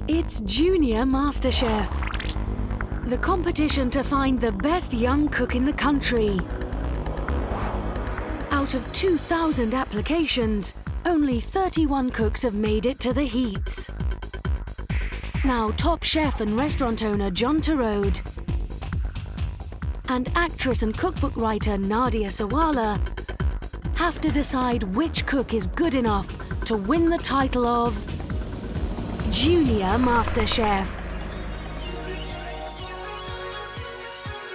It's Junior MasterChef, the competition to find the best young cook in the country. Out of 2,000 applications, only 31 cooks have made it to the heats. Now top chef and restaurant owner John Roulade and actress and cookbook writer Nadia Sawala have to decide which cook is good enough to win the title of Junior MasterChef.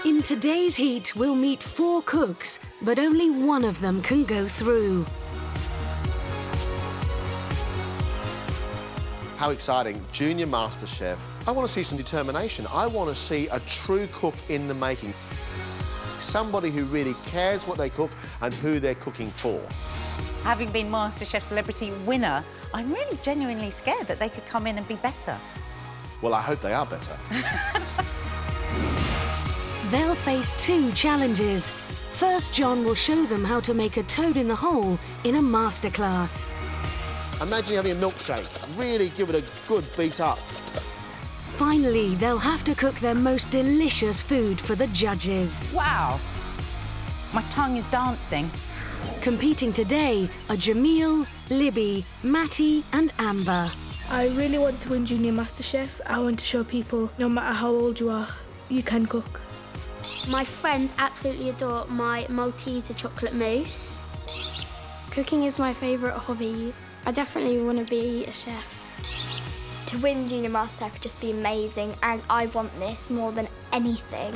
In today's heat, we'll meet 4 cooks, but only one of them can go through. How exciting, Junior MasterChef. I want to see some determination. I want to see a true cook in the making. Somebody who really cares what they cook and who they're cooking for. Having been MasterChef Celebrity winner, I'm really genuinely scared that they could come in and be better. Well, I hope they are better. They'll face 2 challenges. First, John will show them how to make a toad in the hole in a masterclass. Imagine having a milkshake. Really give it a good beat up. Finally, they'll have to cook their most delicious food for the judges. Wow, my tongue is dancing. Competing today are Jamil, Libby, Matty and Amber. I really want to win Junior MasterChef. I want to show people, no matter how old you are, you can cook. My friends absolutely adore my Malteser chocolate mousse. Cooking is my favourite hobby. I definitely want to be a chef. To win Junior MasterChef would just be amazing, and I want this more than anything.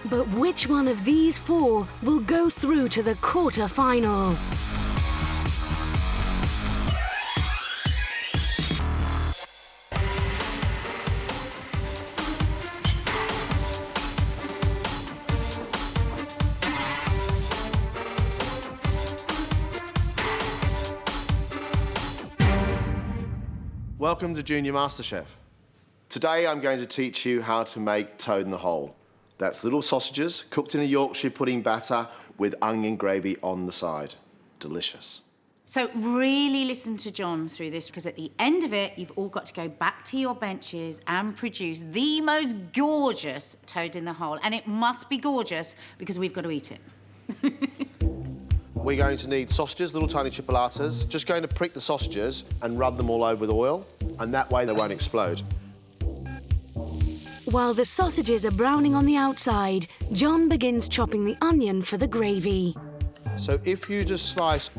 But which one of these 4 will go through to the quarter-final? Welcome to Junior MasterChef. Today I'm going to teach you how to make toad in the hole. That's little sausages cooked in a Yorkshire pudding batter with onion gravy on the side. Delicious. So really listen to John through this, because at the end of it, you've all got to go back to your benches and produce the most gorgeous toad in the hole. And it must be gorgeous because we've got to eat it. We're going to need sausages, little tiny chipolatas. Just going to prick the sausages and rub them all over with oil, and that way they won't explode. While the sausages are browning on the outside, John begins chopping the onion for the gravy. So if you just slice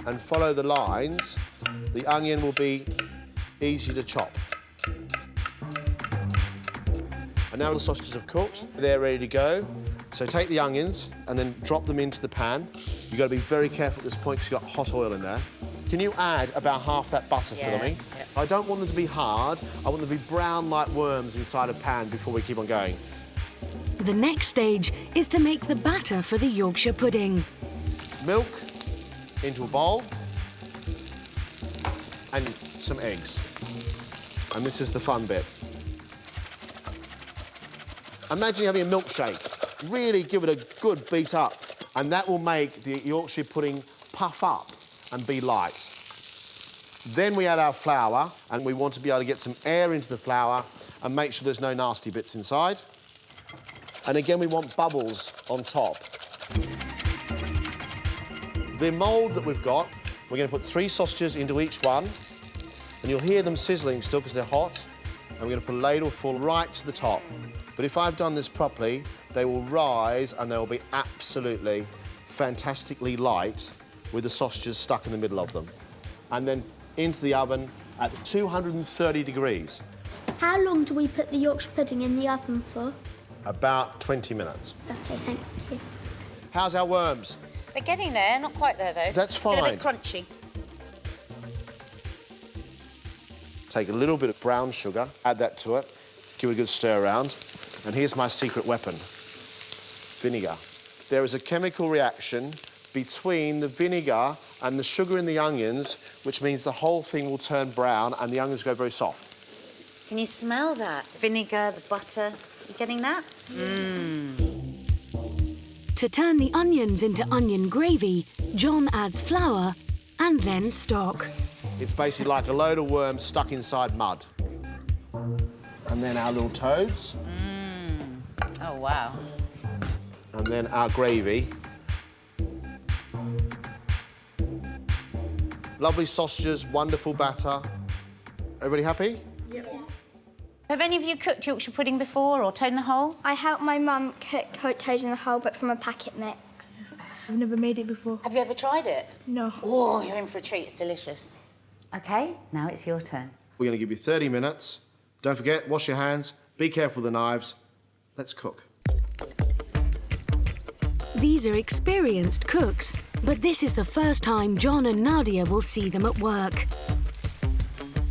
and follow the lines, the onion will be easy to chop. And now the sausages have cooked, they're ready to go. So take the onions and then drop them into the pan. You've got to be very careful at this point because you've got hot oil in there. Can you add about half that butter for me? Yeah. I don't want them to be hard. I want them to be brown like worms inside a pan before we keep on going. The next stage is to make the batter for the Yorkshire pudding. Milk into a bowl and some eggs. And this is the fun bit. Imagine having a milkshake. Really give it a good beat up, and that will make the Yorkshire pudding puff up and be light. Then we add our flour, and we want to be able to get some air into the flour and make sure there's no nasty bits inside. And again, we want bubbles on top. The mould that we've got, we're going to put 3 sausages into each one, and you'll hear them sizzling still because they're hot, and we're going to put a ladle full right to the top. But if I've done this properly, they will rise and they will be absolutely fantastically light with the sausages stuck in the middle of them. And then into the oven at 230 degrees. How long do we put the Yorkshire pudding in the oven for? About 20 minutes. OK, thank you. How's our worms? They're getting there, not quite there though. That's fine. Still a bit crunchy. Take a little bit of brown sugar, add that to it, give it a good stir around. And here's my secret weapon, vinegar. There is a chemical reaction between the vinegar and the sugar in the onions, which means the whole thing will turn brown and the onions go very soft. Can you smell that? Vinegar, the butter, you getting that? To turn the onions into onion gravy, John adds flour and then stock. It's basically like a load of worms stuck inside mud. And then our little toads. Oh, wow. And then our gravy. Lovely sausages, wonderful batter. Everybody happy? Have any of you cooked Yorkshire pudding before or toad in the hole? I helped my mum cook toad in the hole, but from a packet mix. I've never made it before. Have you ever tried it? No. Oh, you're in for a treat. It's delicious. OK, now it's your turn. We're going to give you 30 minutes. Don't forget, wash your hands, be careful with the knives. Let's cook. These are experienced cooks, but this is the first time John and Nadia will see them at work.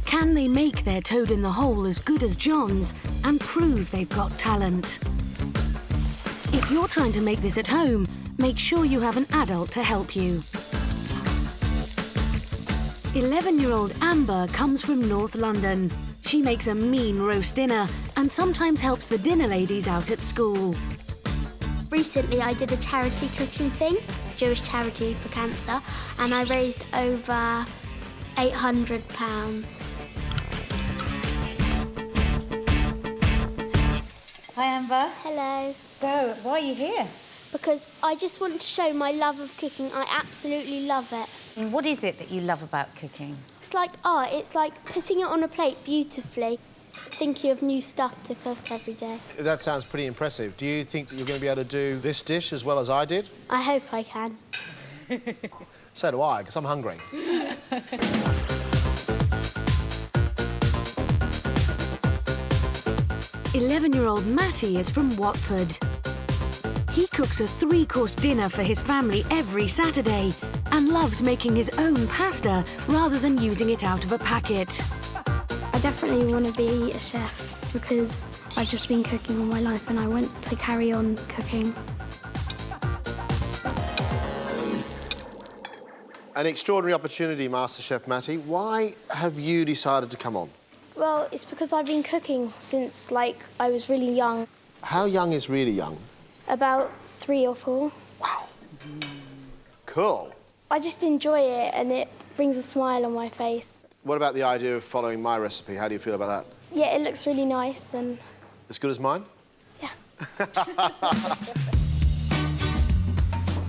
Can they make their toad in the hole as good as John's and prove they've got talent? If you're trying to make this at home, make sure you have an adult to help you. 11-year-old Amber comes from North London. She makes a mean roast dinner and sometimes helps the dinner ladies out at school. Recently, I did a charity cooking thing, Jewish charity for cancer, and I raised over £800. Hi, Amber. Hello. So, why are you here? Because I just want to show my love of cooking. I absolutely love it. And what is it that you love about cooking? It's like art. It's like putting it on a plate beautifully, thinking of new stuff to cook every day. That sounds pretty impressive. Do you think that you're going to be able to do this dish as well as I did? I hope I can. So do I, because I'm hungry. 11-year-old Matty is from Watford. He cooks a 3-course dinner for his family every Saturday and loves making his own pasta rather than using it out of a packet. I definitely want to be a chef because I've just been cooking all my life and I want to carry on cooking. An extraordinary opportunity, MasterChef Matty. Why have you decided to come on? Well, it's because I've been cooking since, like, I was really young. How young is really young? About 3 or 4. Wow. Cool. I just enjoy it and it brings a smile on my face. What about the idea of following my recipe? How do you feel about that? Yeah, it looks really nice and... As good as mine? yeah.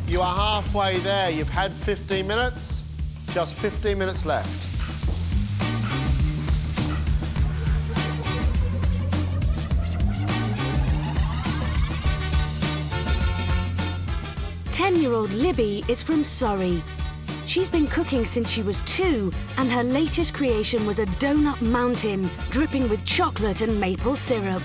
You are halfway there. You've had 15 minutes. Just 15 minutes left. 10-year-old Libby is from Surrey. She's been cooking since she was 2, and her latest creation was a donut mountain dripping with chocolate and maple syrup.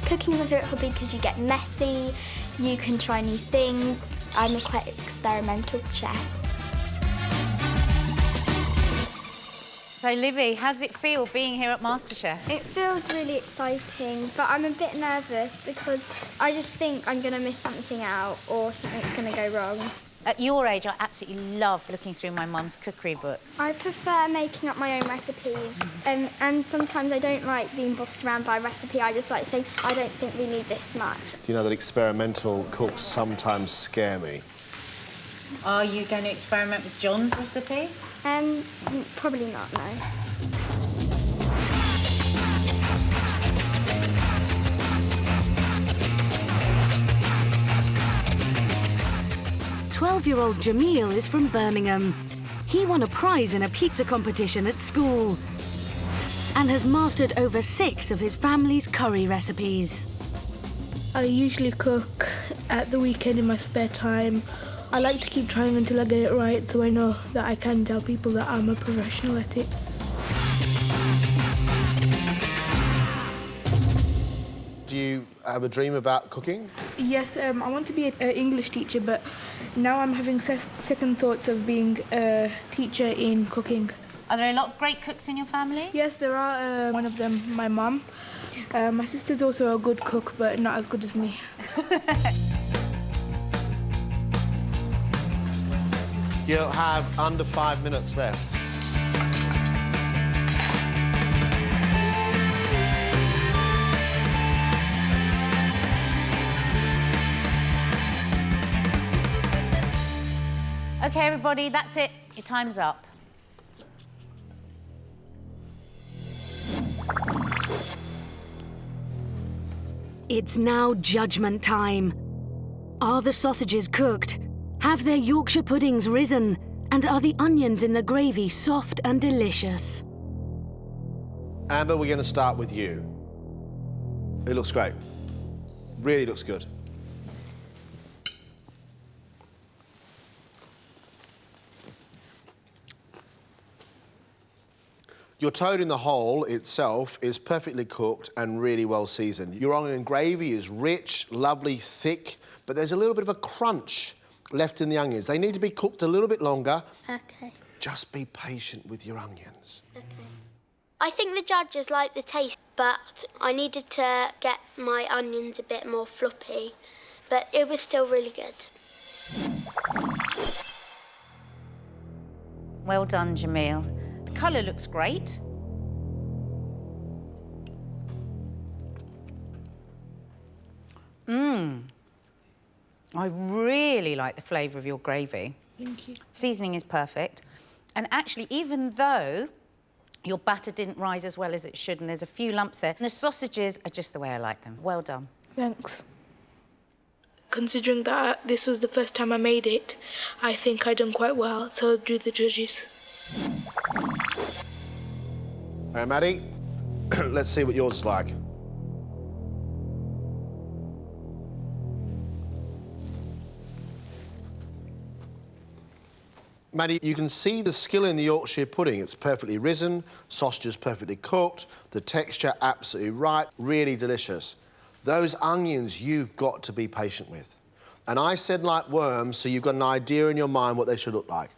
Cooking is my favourite hobby because you get messy, you can try new things. I'm a quite experimental chef. So, Libby, how does it feel being here at MasterChef? It feels really exciting, but I'm a bit nervous because I just think I'm going to miss something out or something's going to go wrong. At your age, I absolutely love looking through my mum's cookery books. I prefer making up my own recipes, and sometimes I don't like being bossed around by a recipe. I just like saying, I don't think we need this much. Do you know that experimental cooks sometimes scare me? Are you going to experiment with John's recipe? Probably not, no. "12-year-old Jamil is from Birmingham. He won a prize in a pizza competition at school and has mastered over 6 of his family's curry recipes. I usually cook at the weekend in my spare time. I like to keep trying until I get it right so I know that I can tell people that I'm a professional at it. Do you have a dream about cooking? Yes, I want to be an English teacher, but now I'm having second thoughts of being a teacher in cooking. Are there a lot of great cooks in your family? Yes, there are. One of them, my mum. My sister's also a good cook, but not as good as me. You'll have under 5 minutes left. OK, everybody, that's it. Your time's up. It's now judgment time. Are the sausages cooked? Have their Yorkshire puddings risen? And are the onions in the gravy soft and delicious? Amber, we're going to start with you. It looks great. Really looks good. Your toad in the hole itself is perfectly cooked and really well seasoned. Your onion gravy is rich, lovely, thick, but there's a little bit of a crunch left in the onions. They need to be cooked a little bit longer. Okay. Just be patient with your onions. Okay. I think the judges like the taste, but I needed to get my onions a bit more floppy, but it was still really good. Well done, Jamil. The colour looks great. I really like the flavour of your gravy. Thank you. Seasoning is perfect. And actually, even though your batter didn't rise as well as it should, and there's a few lumps there, and the sausages are just the way I like them. Well done. Thanks. Considering that this was the first time I made it, I think I done quite well, so do the judges. Maddie, let's see what yours is like. Maddie, you can see the skill in the Yorkshire pudding. It's perfectly risen, sausages perfectly cooked, the texture absolutely right, really delicious. Those onions you've got to be patient with. And I said like worms, so you've got an idea in your mind what they should look like.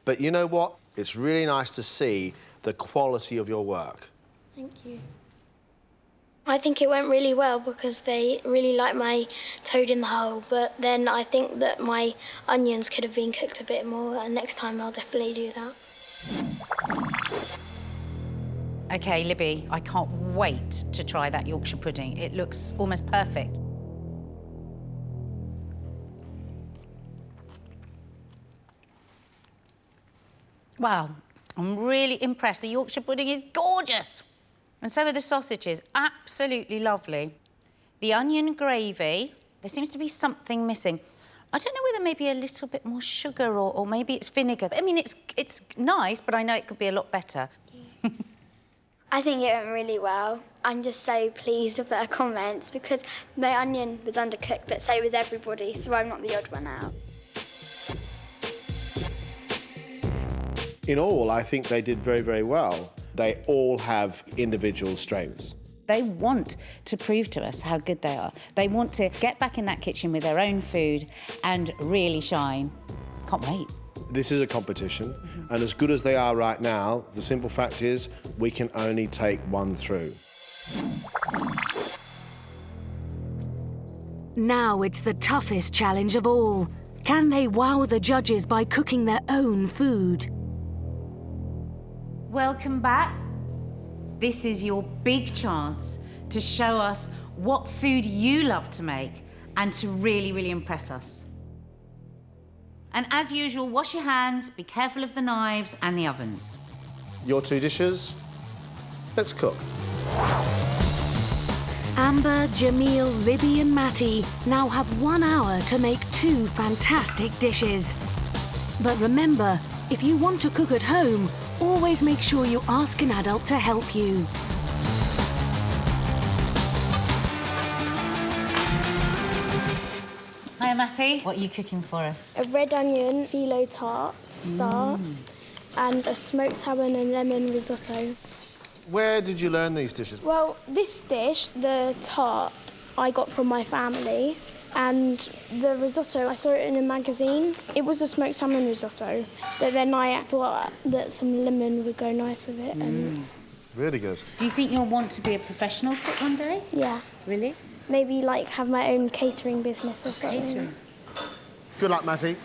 But you know what? It's really nice to see the quality of your work. Thank you. I think it went really well because they really liked my toad in the hole, but then I think that my onions could have been cooked a bit more, and next time I'll definitely do that. OK, Libby, I can't wait to try that Yorkshire pudding. It looks almost perfect. Wow, I'm really impressed. The Yorkshire pudding is gorgeous. And so are the sausages, absolutely lovely. The onion gravy, there seems to be something missing. I don't know whether maybe a little bit more sugar or maybe it's vinegar. I mean, it's nice, but I know it could be a lot better. I think it went really well. I'm just so pleased with their comments because my onion was undercooked, but so was everybody, so I'm not the odd one out. In all, I think they did very, very well. They all have individual strengths. They want to prove to us how good they are. They want to get back in that kitchen with their own food and really shine. Can't wait. This is a competition, and as good as they are right now, the simple fact is we can only take one through. Now it's the toughest challenge of all. Can they wow the judges by cooking their own food? Welcome back. This is your big chance to show us what food you love to make and to really, really impress us. And as usual, wash your hands, be careful of the knives and the ovens. Your two dishes, let's cook. Amber, Jamil, Libby and Matty now have 1 hour to make 2 fantastic dishes. But remember, if you want to cook at home, always make sure you ask an adult to help you. Hiya, Matty. What are you cooking for us? A red onion phyllo tart to start, and a smoked salmon and lemon risotto. Where did you learn these dishes? Well, this dish, the tart, I got from my family, and the risotto, I saw it in a magazine. It was a smoked salmon risotto, but then I thought that some lemon would go nice with it. And Really good. Do you think you'll want to be a professional cook one day? yeah, Really? maybe like have my own catering business or something. Catering. Good luck, Matty.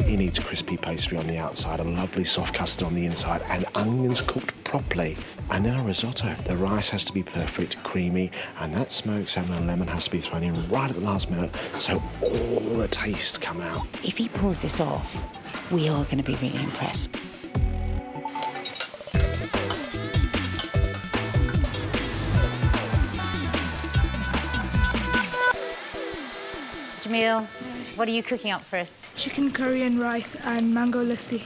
He needs crispy pastry on the outside, a lovely soft custard on the inside, and onions cooked properly. And then a risotto. The rice has to be perfect, creamy, and that smoked salmon and lemon has to be thrown in right at the last minute, so all the tastes come out. If he pulls this off, we are going to be really impressed. Jamil, what are you cooking up for us? Chicken curry and rice and mango lassi.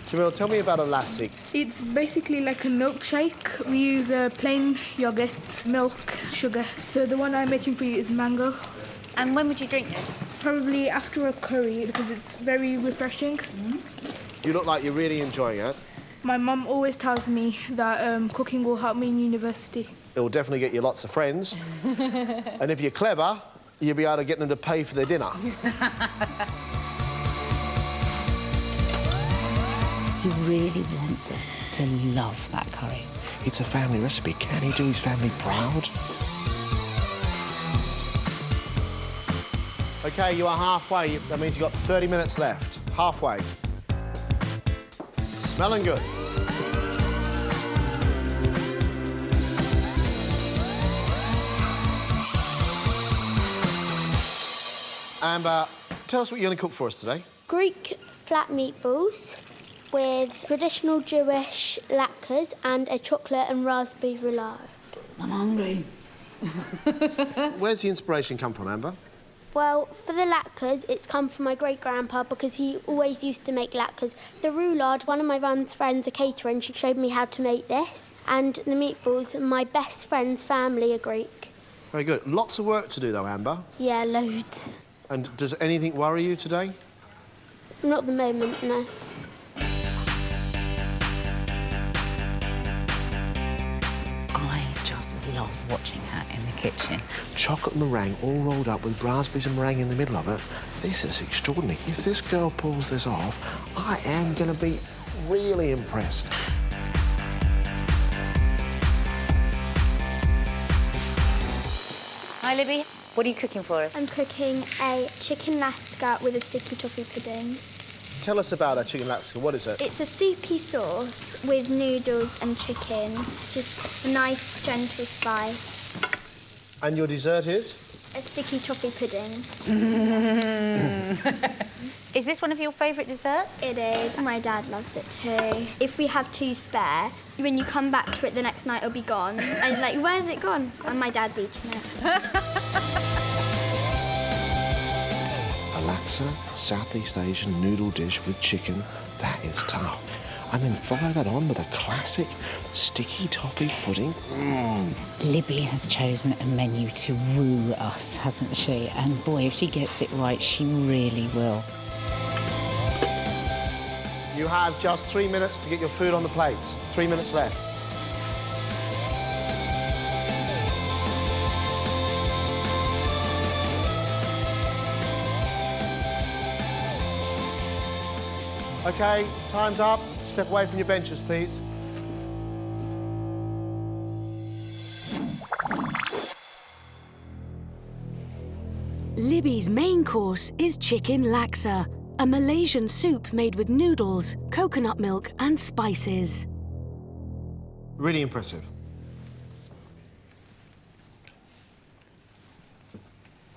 Jamil, tell me about a lassi. It's basically like a milkshake. We use plain yogurt, milk, sugar. So the one I'm making for you is mango. And when would you drink this? Probably after a curry because it's very refreshing. You look like you're really enjoying it. My mum always tells me that cooking will help me in university. It will definitely get you lots of friends. And if you're clever, you'll be able to get them to pay for their dinner. He really wants us to love that curry. It's a family recipe. Can he do his family proud? OK, you are halfway. That means you've got 30 minutes left. Halfway. Smelling good. Amber, tell us what you're going to cook for us today. Greek flat meatballs with traditional Jewish latkes and a chocolate and raspberry roulade. I'm hungry. Where's the inspiration come from, Amber? Well, for the latkes, it's come from my great-grandpa because he always used to make latkes. The roulade, one of my mum's friends, a caterer, and she showed me how to make this. And the meatballs, my best friend's family are Greek. Very good. Lots of work to do, though, Amber. Yeah, loads. And does anything worry you today? Not at the moment, no. I just love watching her in the kitchen. Chocolate meringue all rolled up with raspberries and meringue in the middle of it. This is extraordinary. If this girl pulls this off, I am going to be really impressed. Hi, Libby. What are you cooking for us? I'm cooking a chicken laska with a sticky toffee pudding. Tell us about our chicken laska. What is it? It's a soupy sauce with noodles and chicken. It's just a nice, gentle spice. And your dessert is? A sticky toffee pudding. Is this one of your favourite desserts? It is. My dad loves it too. If we have two spare, when you come back to it the next night, it'll be gone. And you're like, where's it gone? And my dad's eating it. A laksa Southeast Asian noodle dish with chicken. That is tough. And then follow that on with a classic sticky toffee pudding. Libby has chosen a menu to woo us, hasn't she? And boy, if she gets it right, she really will. You have just 3 minutes to get your food on the plates. 3 minutes left. OK, time's up. Step away from your benches, please. Libby's main course is chicken laksa, a Malaysian soup made with noodles, coconut milk and spices. Really impressive.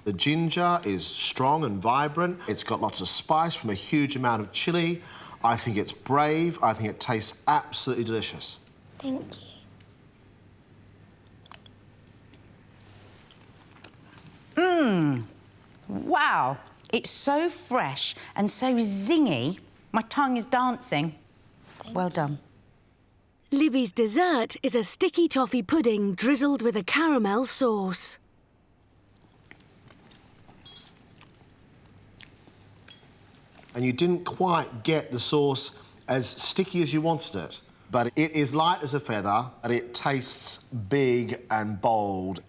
The ginger is strong and vibrant. It's got lots of spice from a huge amount of chilli. I think it's brave. I think it tastes absolutely delicious. Thank you. Wow. It's so fresh and so zingy. My tongue is dancing. Well done. Libby's dessert is a sticky toffee pudding drizzled with a caramel sauce. And you didn't quite get the sauce as sticky as you wanted it, but it is light as a feather and it tastes big and bold.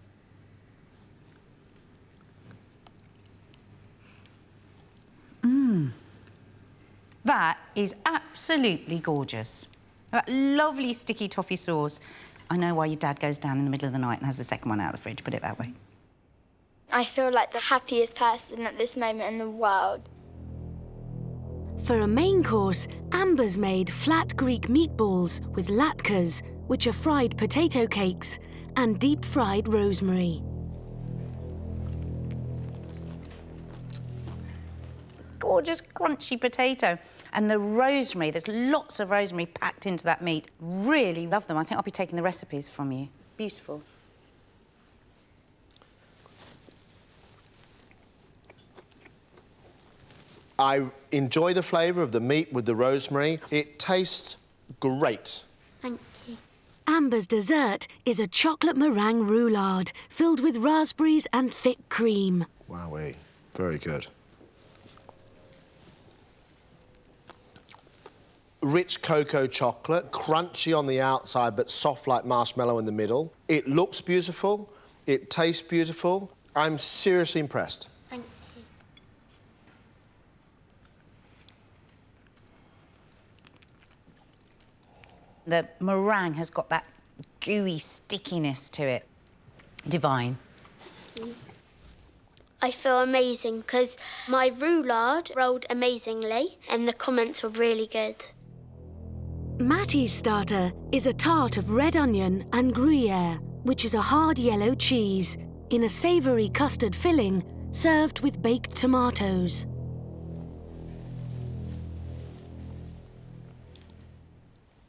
That is absolutely gorgeous. That lovely sticky toffee sauce. I know why your dad goes down in the middle of the night and has the second one out of the fridge, put it that way. I feel like the happiest person at this moment in the world. For a main course, Amber's made flat Greek meatballs with latkes, which are fried potato cakes, and deep-fried rosemary. Gorgeous crunchy potato. And the rosemary, there's lots of rosemary packed into that meat. Really love them. I think I'll be taking the recipes from you. Beautiful. I enjoy the flavour of the meat with the rosemary. It tastes great. Thank you. Amber's dessert is a chocolate meringue roulade filled with raspberries and thick cream. Wowee, very good. Rich cocoa chocolate, crunchy on the outside but soft like marshmallow in the middle. It looks beautiful, it tastes beautiful. I'm seriously impressed. Thank you. The meringue has got that gooey stickiness to it. Divine. I feel amazing because my roulade rolled amazingly and the comments were really good. Mattie's starter is a tart of red onion and Gruyere, which is a hard yellow cheese, in a savoury custard filling served with baked tomatoes.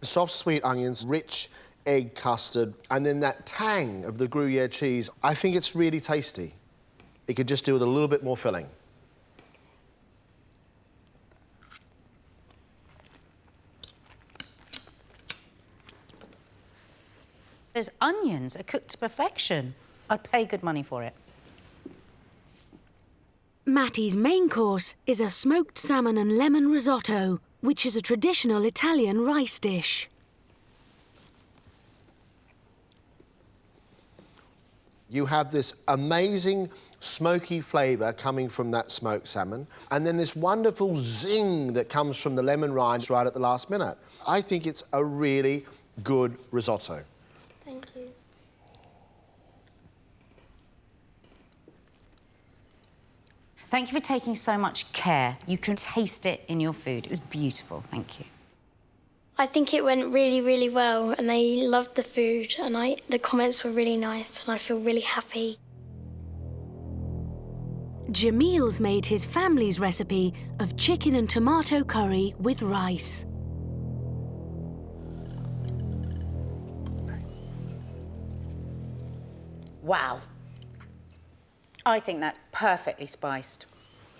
Soft sweet onions, rich egg custard, and then that tang of the Gruyere cheese. I think it's really tasty. It could just do with a little bit more filling. Those onions are cooked to perfection. I'd pay good money for it. Mattie's main course is a smoked salmon and lemon risotto, which is a traditional Italian rice dish. You have this amazing smoky flavour coming from that smoked salmon, and then this wonderful zing that comes from the lemon rind right at the last minute. I think it's a really good risotto. Thank you. Thank you for taking so much care. You can taste it in your food. It was beautiful. Thank you. I think it went really, really well and they loved the food and the comments were really nice and I feel really happy. Jamil's made his family's recipe of chicken and tomato curry with rice. Wow. I think that's perfectly spiced.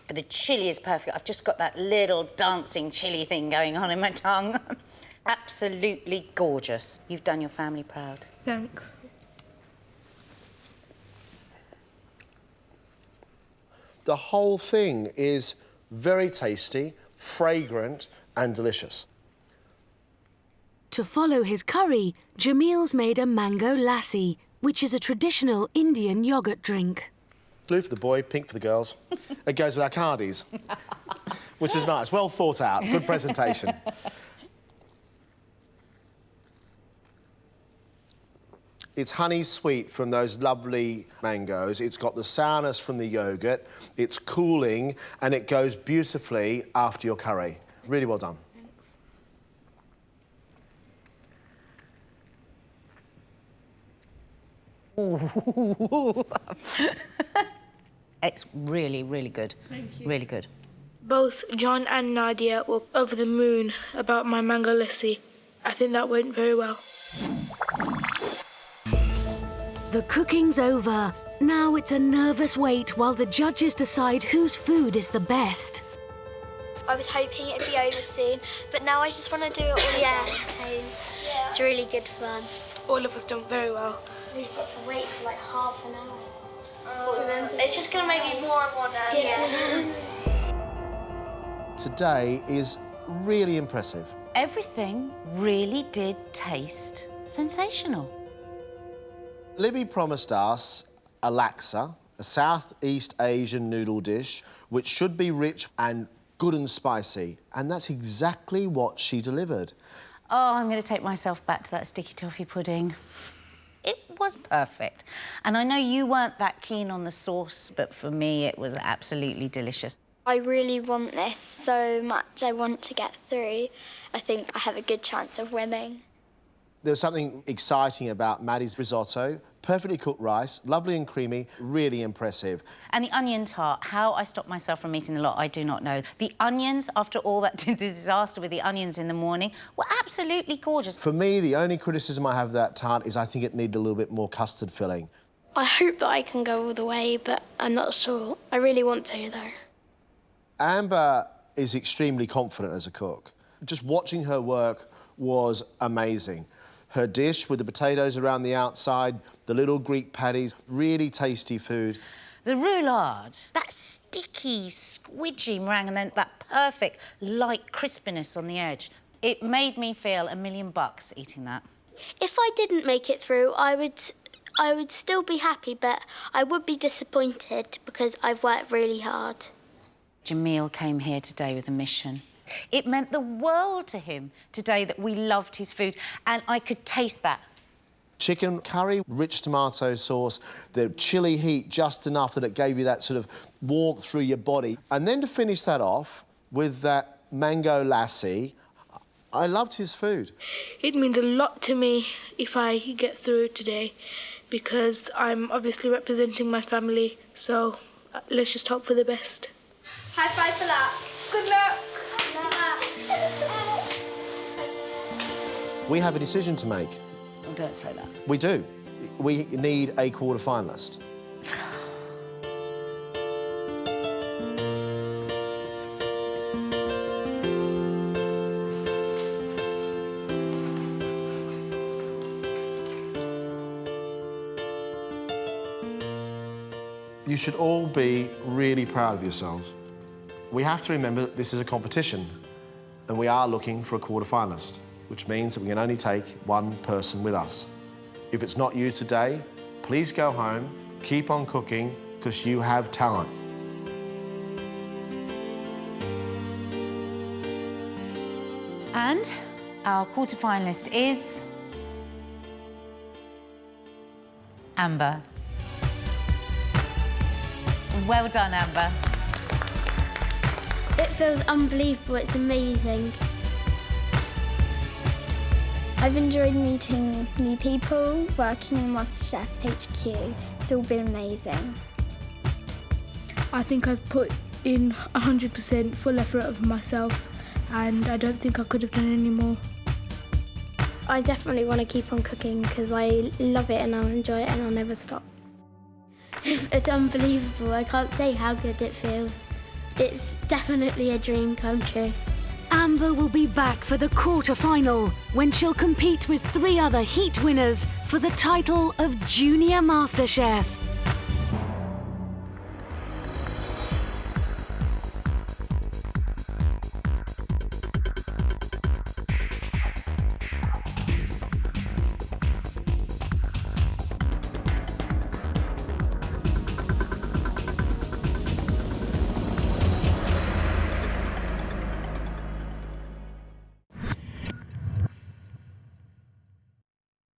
The chilli is perfect. I've just got that little dancing chilli thing going on in my tongue. Absolutely gorgeous. You've done your family proud. Thanks. The whole thing is very tasty, fragrant and delicious. To follow his curry, Jamil's made a mango lassi, which is a traditional Indian yoghurt drink. Blue for the boy, pink for the girls. It goes with our cardies, which is nice. Well thought out, good presentation. It's honey sweet from those lovely mangoes. It's got the sourness from the yoghurt. It's cooling and it goes beautifully after your curry. Really well done. Thanks. It's really, really good. Thank you. Really good. Both John and Nadia were over the moon about my mango lassi. I think that went very well. The cooking's over. Now it's a nervous wait while the judges decide whose food is the best. I was hoping it'd be over soon, but now I just want to do it all again. Yeah. It's really good fun. All of us done very well. We've got to wait for like half an hour. It's just going to make me more and more nervous. Yeah. Today is really impressive. Everything really did taste sensational. Libby promised us a laksa, a Southeast Asian noodle dish, which should be rich and good and spicy. And that's exactly what she delivered. Oh, I'm going to take myself back to that sticky toffee pudding. It was perfect. And I know you weren't that keen on the sauce, but for me, it was absolutely delicious. I really want this so much. I want to get through. I think I have a good chance of winning. There was something exciting about Maddie's risotto. Perfectly cooked rice, lovely and creamy, really impressive. And the onion tart, how I stopped myself from eating the lot, I do not know. The onions, after all that disaster with the onions in the morning, were absolutely gorgeous. For me, the only criticism I have of that tart is I think it needed a little bit more custard filling. I hope that I can go all the way, but I'm not sure. I really want to, though. Amber is extremely confident as a cook. Just watching her work was amazing. Her dish with the potatoes around the outside, the little Greek patties, really tasty food. The roulade, that sticky, squidgy meringue and then that perfect light crispiness on the edge. It made me feel $1 million eating that. If I didn't make it through, I would still be happy, but I would be disappointed because I've worked really hard. Jamil came here today with a mission. It meant the world to him today that we loved his food, and I could taste that. Chicken curry, rich tomato sauce, the chili heat just enough that it gave you that sort of warmth through your body. And then to finish that off with that mango lassi, I loved his food. It means a lot to me if I get through today because I'm obviously representing my family, so let's just hope for the best. High five for luck. Good luck. We have a decision to make. Oh, don't say that. We do. We need a quarter-finalist. You should all be really proud of yourselves. We have to remember that this is a competition and we are looking for a quarter-finalist, which means that we can only take one person with us. If it's not you today, please go home, keep on cooking, because you have talent. And our quarter-finalist is... Amber. Well done, Amber. It feels unbelievable, it's amazing. I've enjoyed meeting new people, working in MasterChef HQ. It's all been amazing. I think I've put in 100% full effort of myself and I don't think I could have done any more. I definitely want to keep on cooking because I love it and I'll enjoy it and I'll never stop. It's unbelievable. I can't say how good it feels. It's definitely a dream come true. Amber will be back for the quarter-final when she'll compete with 3 other heat winners for the title of Junior MasterChef.